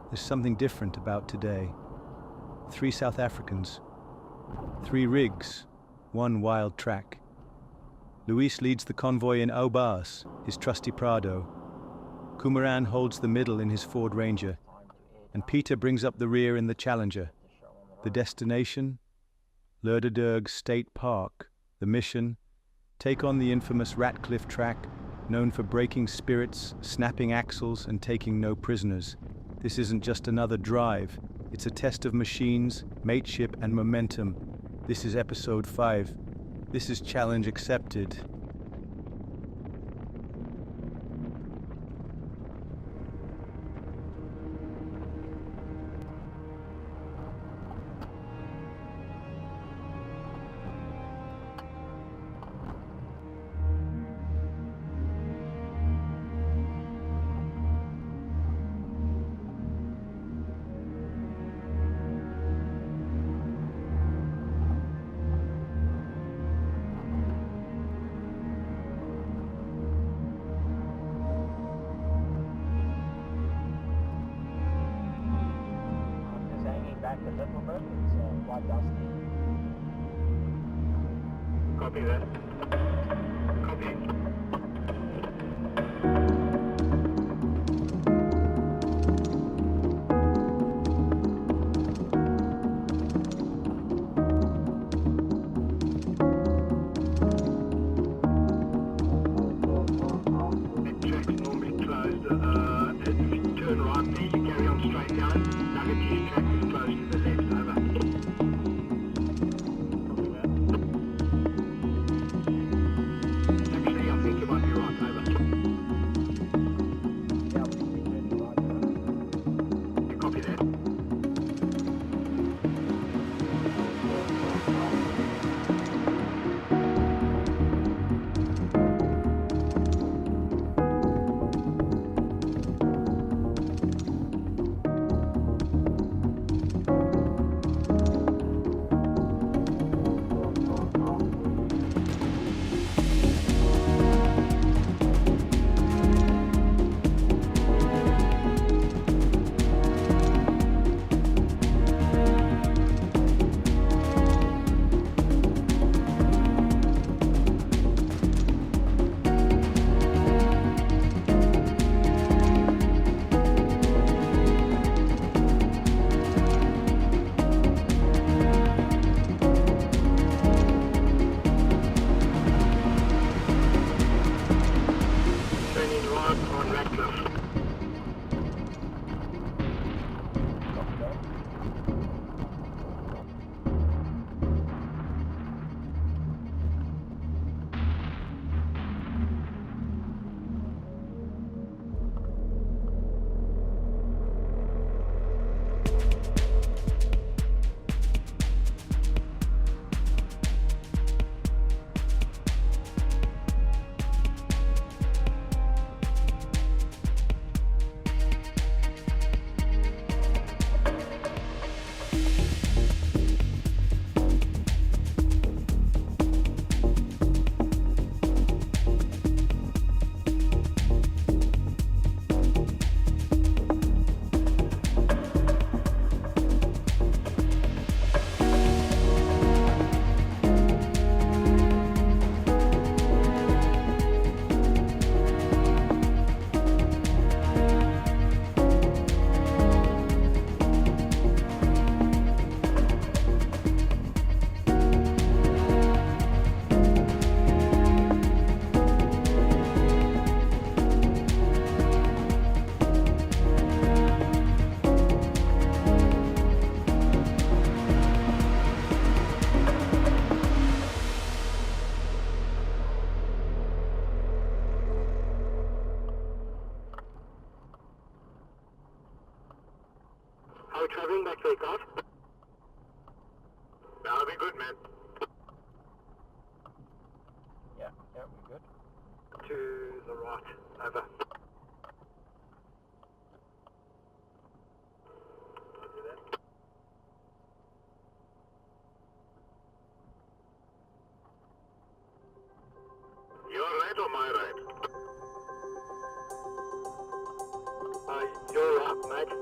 There's something different about today. 3 South Africans, 3 rigs, 1 wild track. Luis leads the convoy in Aubas, his trusty Prado. Kumaran holds the middle in his Ford Ranger, and Peter brings up the rear in the Challenger. The destination? Lerderderg State Park. The mission? Take on the infamous Ratcliffe Track, known for breaking spirits, snapping axles, and taking no prisoners. This isn't just another drive. It's a test of machines, mateship, and momentum. This is episode 5. This is challenge accepted. Back a little bit, it's quite dusty. Copy that. Copy. Track's normally closed. If you turn right there, you carry on straight down. Nugget's track is closed to the left. Over. Copy that. Actually, I think you might be right. Over. Yeah, we should be turning right now. You copy that? Turning right on Ratcliffe. Copy that. How are we traveling back to the car? That'll be good, man. Yeah, we're good. To the right. Over. Copy that. Your right or my right? You're right, mate.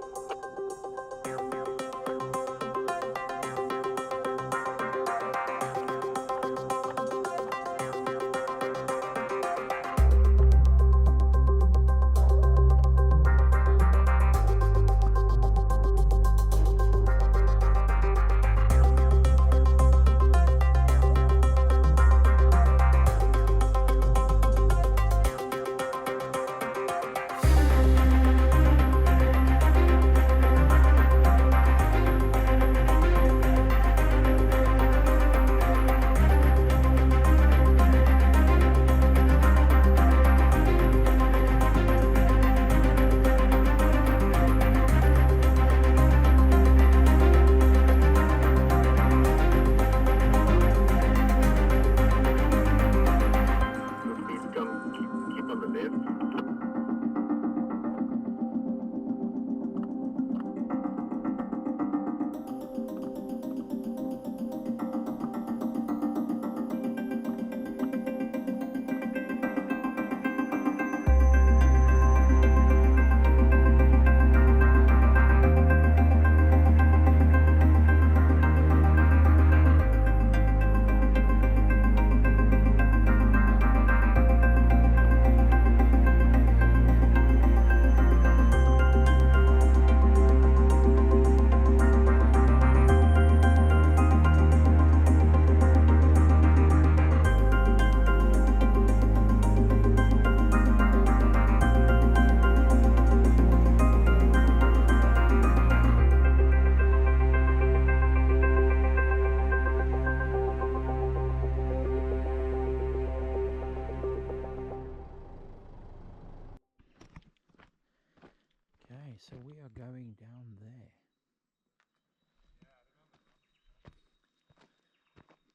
Okay, so we are going down there.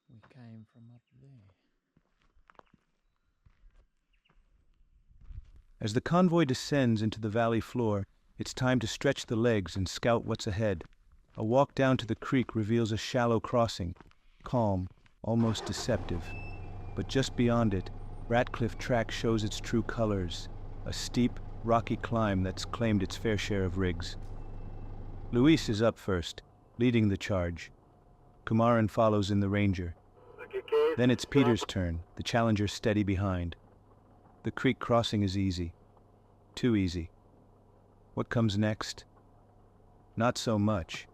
We came from up there. As the convoy descends into the valley floor, it's time to stretch the legs and scout what's ahead. A walk down to the creek reveals a shallow crossing, calm, almost deceptive. But just beyond it, Ratcliffe Track shows its true colors, a steep, rocky climb that's claimed its fair share of rigs. Luis is up first, leading the charge. Kumaran follows in the Ranger. Then it's Peter's turn, the Challenger steady behind. The creek crossing is easy. Too easy. What comes next? Not so much.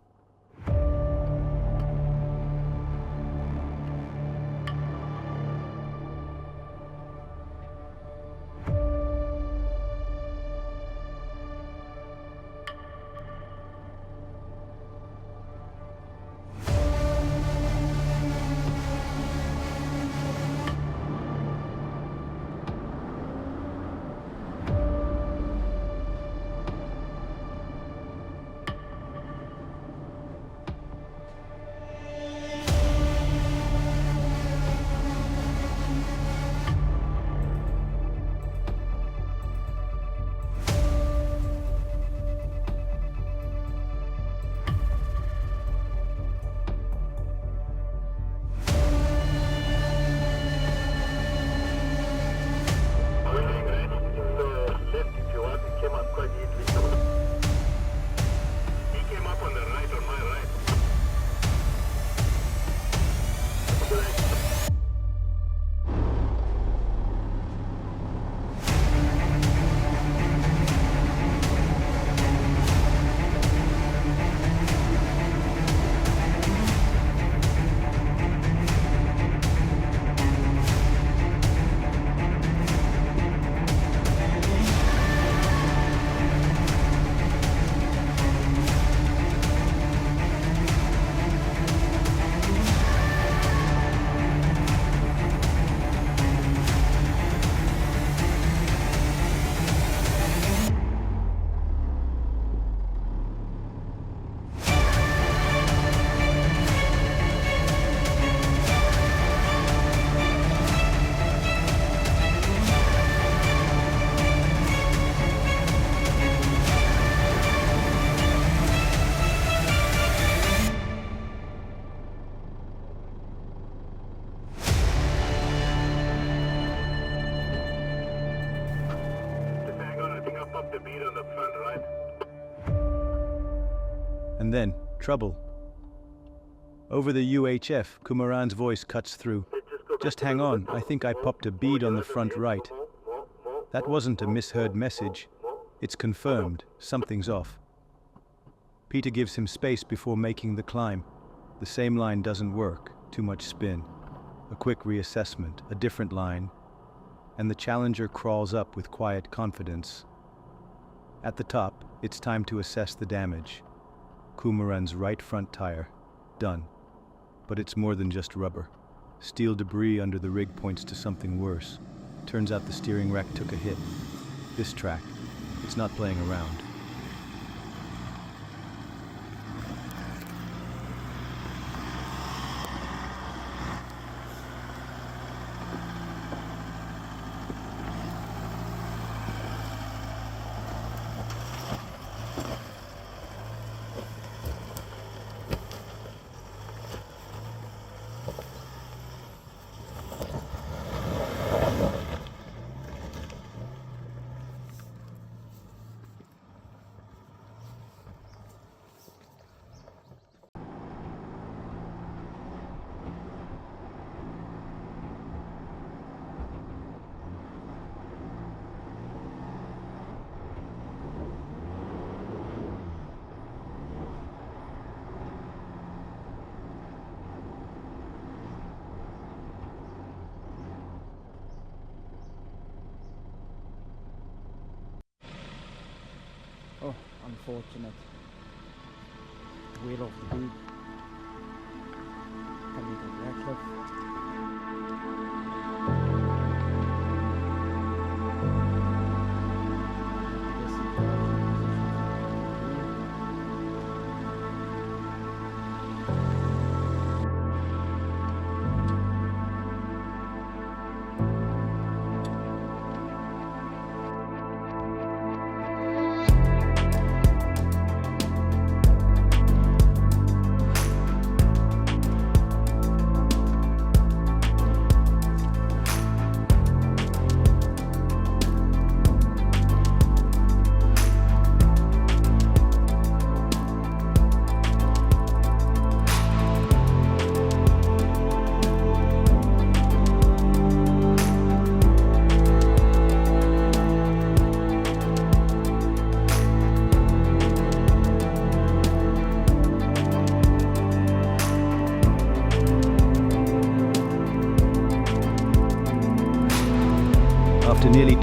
And then, trouble. Over the UHF, Kumaran's voice cuts through. Just hang on, I think I popped a bead on the front right. That wasn't a misheard message. It's confirmed, something's off. Peter gives him space before making the climb. The same line doesn't work, too much spin. A quick reassessment, a different line, and the Challenger crawls up with quiet confidence. At the top, it's time to assess the damage. Kumaran's right front tire, done. But it's more than just rubber. Steel debris under the rig points to something worse. Turns out the steering rack took a hit. This track, it's not playing around. Oh, unfortunate. Wheel off the bead. Coming to Ratcliffe.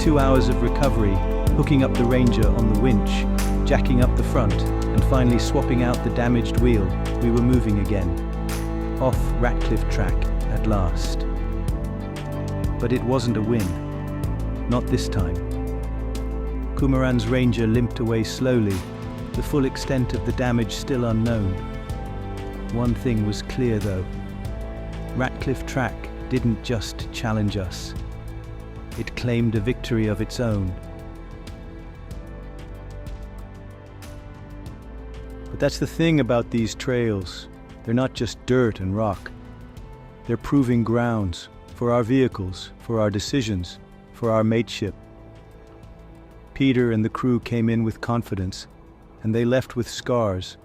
2 hours of recovery, hooking up the Ranger on the winch, jacking up the front, and finally swapping out the damaged wheel, we were moving again. Off Ratcliffe Track at last. But it wasn't a win. Not this time. Kumaran's Ranger limped away slowly, the full extent of the damage still unknown. One thing was clear though. Ratcliffe Track didn't just challenge us. It claimed a victory of its own. But that's the thing about these trails. They're not just dirt and rock. They're proving grounds for our vehicles, for our decisions, for our mateship. Peter and the crew came in with confidence, and they left with scars,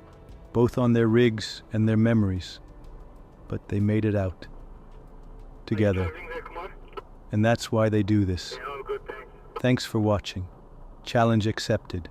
both on their rigs and their memories. But they made it out. Together. Charging there, Kumaran? And that's why they do this. Yeah, I'm good, thanks. Thanks for watching. Challenge accepted.